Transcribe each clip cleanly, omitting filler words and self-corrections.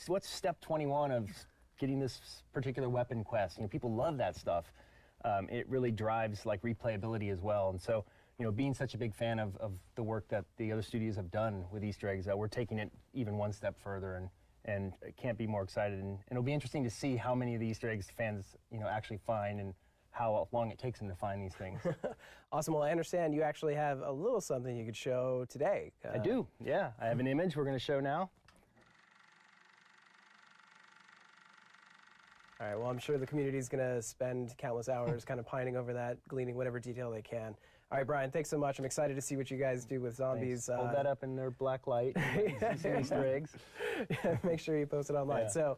What's step 21 of getting this particular weapon quest? People love that stuff. It really drives like replayability as well. And so, being such a big fan of the work that the other studios have done with Easter eggs, we're taking it even one step further, and can't be more excited. And it'll be interesting to see how many of the Easter eggs fans, actually find, and how long it takes them to find these things. Awesome. Well, I understand you actually have a little something you could show today. I do, yeah. I have an image we're going to show now. All right, well, I'm sure the community is going to spend countless hours kind of pining over that, gleaning whatever detail they can. All right, Brian, thanks so much. I'm excited to see what you guys do with zombies. Hold that up in their black light. Some Easter eggs. Yeah, make sure you post it online. Yeah. So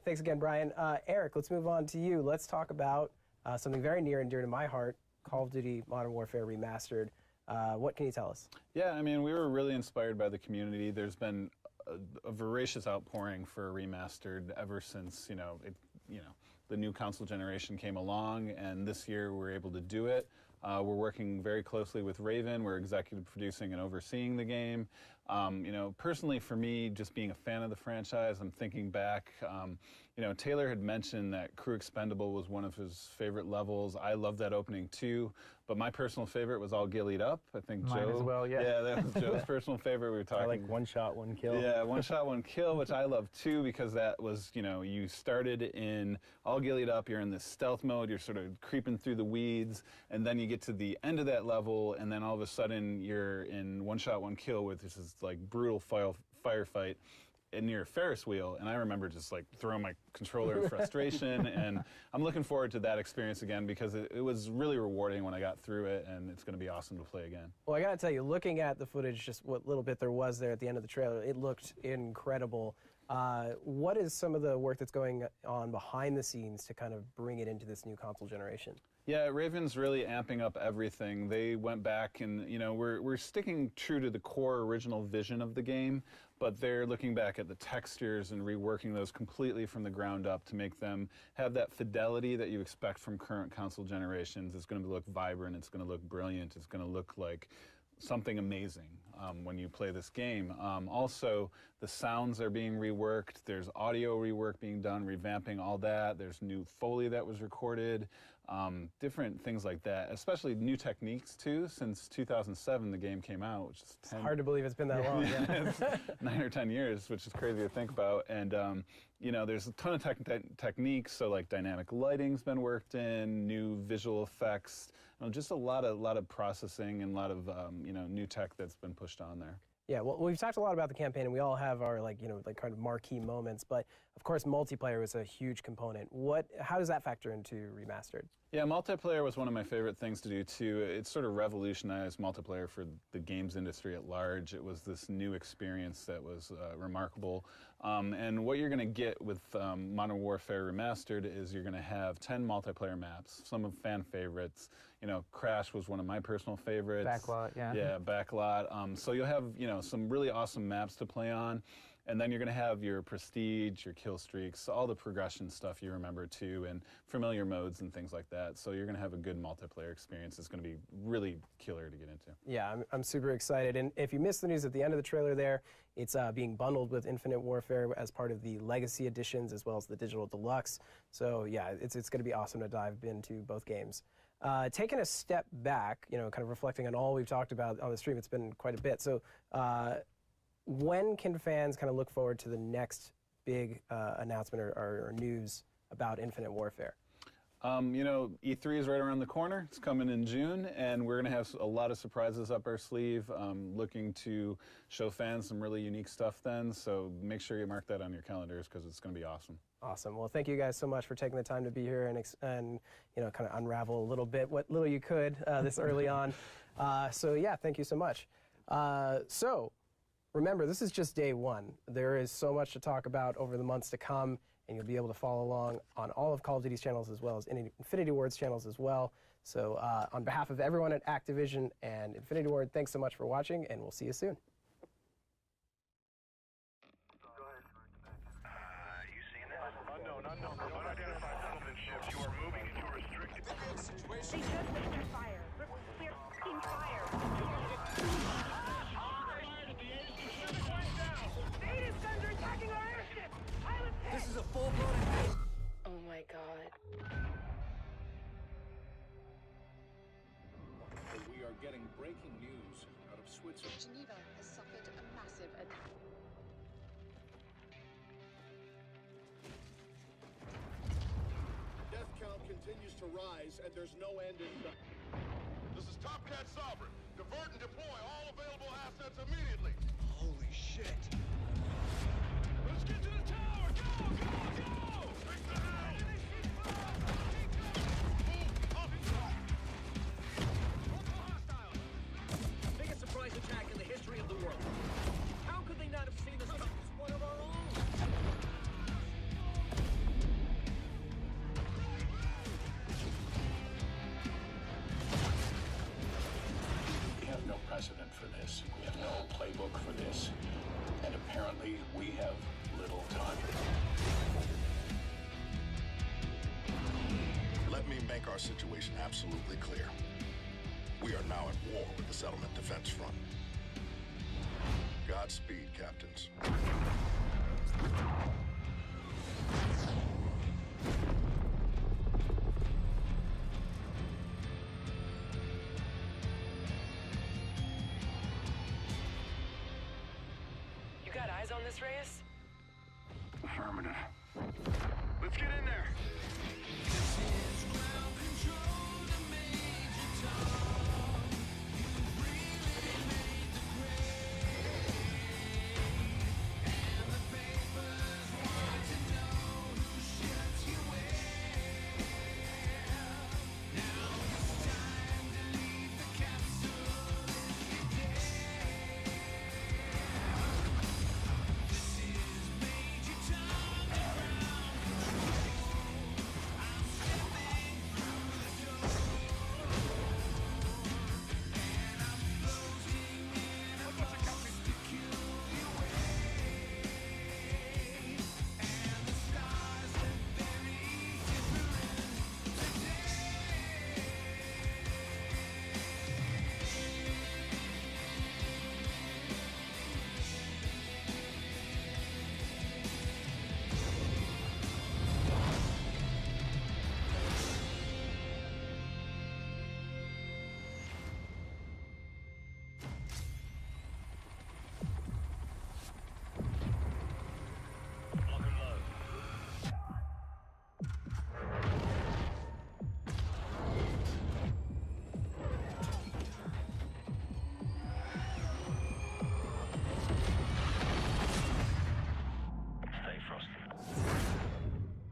thanks again, Brian. Eric, let's move on to you. Let's talk about something very near and dear to my heart, Call of Duty Modern Warfare Remastered. What can you tell us? Yeah, I mean, we were really inspired by the community. There's been a voracious outpouring for Remastered ever since, the new console generation came along, and this year we're able to do it. We're working very closely with Raven. We're executive producing and overseeing the game. Personally for me, just being a fan of the franchise, I'm thinking back, Taylor had mentioned that Crew Expendable was one of his favorite levels. I love that opening too, but my personal favorite was All Gillied Up. I think Mine Joe. as well, yeah. Yeah, that was Joe's personal favorite. We were talking. I like one shot, one kill. Yeah, one shot, one kill, which I love too, because that was, you started in All Gillied Up, you're in this stealth mode, you're sort of creeping through the weeds, and then you get to the end of that level, and then all of a sudden you're in one shot, one kill with this like brutal firefight near a Ferris wheel, and I remember just like throwing my controller in frustration, and I'm looking forward to that experience again because it was really rewarding when I got through it, and it's going to be awesome to play again. Well, I got to tell you, looking at the footage, just what little bit there was there at the end of the trailer, it looked incredible. What is some of the work that's going on behind the scenes to kind of bring it into this new console generation? Yeah, Raven's really amping up everything. They went back and, we're sticking true to the core original vision of the game, but they're looking back at the textures and reworking those completely from the ground up to make them have that fidelity that you expect from current console generations. It's going to look vibrant, it's going to look brilliant, it's going to look like something amazing when you play this game. Also, the sounds are being reworked. There's audio rework being done, revamping all that. There's new Foley that was recorded, different things like that, especially new techniques too. Since 2007 the game came out, which is 10, it's hard to believe it's been that long. Yeah. 9 or 10 years, which is crazy to think about. And there's a ton of techniques, so like dynamic lighting's been worked in, new visual effects, just a lot of processing and a lot of new tech that's been pushed on there. Yeah, well, we've talked a lot about the campaign, and we all have our kind of marquee moments. But of course, multiplayer was a huge component. How does that factor into Remastered? Yeah, multiplayer was one of my favorite things to do too. It sort of revolutionized multiplayer for the games industry at large. It was this new experience that was remarkable. And what you're going to get with Modern Warfare Remastered is you're going to have 10 multiplayer maps, some of fan favorites. Crash was one of my personal favorites. Backlot, yeah. Yeah, Backlot. So you'll have, some really awesome maps to play on. And then you're going to have your prestige, your kill streaks, all the progression stuff you remember too, and familiar modes and things like that. So you're going to have a good multiplayer experience. It's going to be really killer to get into. Yeah, I'm super excited. And if you missed the news at the end of the trailer there, it's being bundled with Infinite Warfare as part of the Legacy editions as well as the Digital Deluxe. So yeah, it's going to be awesome to dive into both games. Taking a step back, kind of reflecting on all we've talked about on the stream, it's been quite a bit. So when can fans kind of look forward to the next big announcement or news about Infinite Warfare? E3 is right around the corner. It's coming in June, and we're going to have a lot of surprises up our sleeve, looking to show fans some really unique stuff then. So make sure you mark that on your calendars because it's going to be awesome. Awesome. Well, thank you guys so much for taking the time to be here and kind of unravel a little bit what little you could this early on. So yeah, thank you so much. So remember, this is just day one. There is so much to talk about over the months to come, and you'll be able to follow along on all of Call of Duty's channels as well as Infinity Ward's channels as well. So on behalf of everyone at Activision and Infinity Ward, thanks so much for watching, and we'll see you soon. Unknown. Unidentified settlement ships. You are moving into a restricted situation. They just opened fire. We're f***ing fire. Data's guns are attacking full-blown invasion. Oh my god. We are getting breaking news out of Switzerland. Geneva has suffered a massive attack. Death count continues to rise, and there's no end in sight. This is Top Cat Sovereign. Divert and deploy all available assets immediately. Holy shit. Let's get to the tower! Go! Go! Go! Take the house! Biggest surprise attack in the history of the world. How could they not have seen this coming? It's one of our own. We have no precedent for this. We have no playbook for this. And apparently, we have little time. Let me make our situation absolutely clear. We are now at war with the Settlement Defense Front. Godspeed, Captains. You got eyes on this, Reyes? Affirmative. Let's get in there!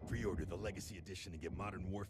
Pre-order the Legacy Edition and get Modern Warfare